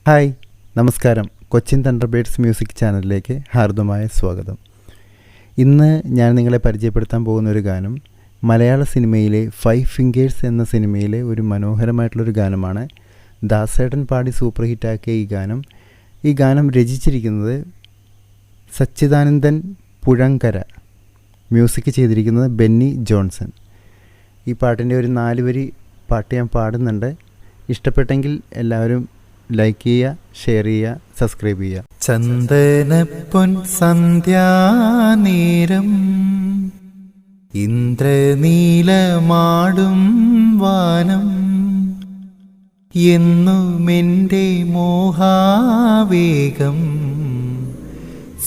Hi, നമസ്കാരം. Cochin തണ്ടർബേർഡ്സ് music ചാനലിലേക്ക് ഹാർദമായ സ്വാഗതം. ഇന്ന് ഞാൻ നിങ്ങളെ പരിചയപ്പെടുത്താൻ പോകുന്ന ഒരു ഗാനം മലയാള സിനിമയിലെ 5 ഫിംഗേഴ്സ് എന്ന സിനിമയിലെ ഒരു മനോഹരമായിട്ടുള്ളൊരു ഗാനമാണ്. ദാസേട്ടൻ പാടി സൂപ്പർ ഹിറ്റാക്കിയ ഈ ഗാനം രചിച്ചിരിക്കുന്നത് സച്ചിദാനന്ദൻ പുഴങ്കര, മ്യൂസിക് ചെയ്തിരിക്കുന്നത് ബെന്നി ജോൺസൺ. ഈ പാട്ടിൻ്റെ ഒരു 4 വരി പാട്ട് ഞാൻ പാടുന്നുണ്ട്. ഇഷ്ടപ്പെട്ടെങ്കിൽ എല്ലാവരും ലൈക്ക് ചെയ്യുക, ഷെയർ ചെയ്യുക, സബ്സ്ക്രൈബ് ചെയ്യുക. ചന്ദനപ്പൊൻ സന്ധ്യാനേരം ഇന്ദ്രനീലമാടും വാനം എന്നുമെൻ്റെ മോഹാവേഗം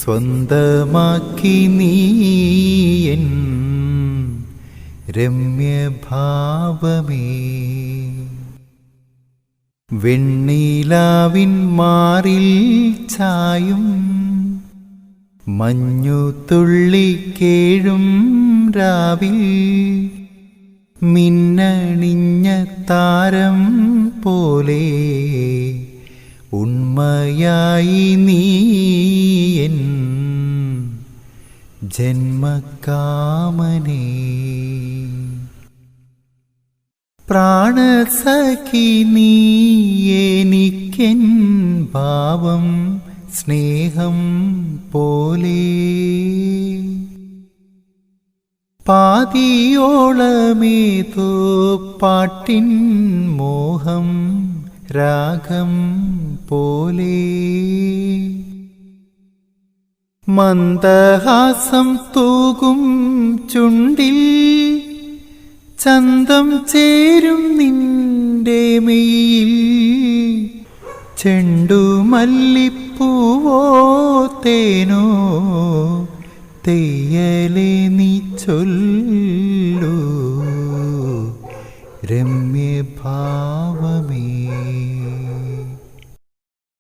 സ്വന്തമാക്കി നീയൻ രമ്യഭാവമേ. വെണ്ണീലാവിൻ മാറിൽ ചായും മഞ്ഞു തുള്ളിക്കേഴും രാവിൽ മിന്നണിഞ്ഞ താരം പോലെ ഉണ്മയായി നീയൻ ജന്മകാമനേ. പ്രാണസഖി നീ എനിക്കെൻ ഭാവം സ്നേഹം പോലെ പാതിയോളമേതോ പാട്ടിൻ മോഹം രാഗം പോലെ മന്ദഹാസം തൂകും ചുണ്ടിൽ ചന്തം ചേരും നിന്റെ മെയ്യിൽ ചെണ്ടുമല്ലിപ്പൂവോ തേനോ തെയ്യലേ നീ ചൊല്ലൂ രമ്യഭാവമേ.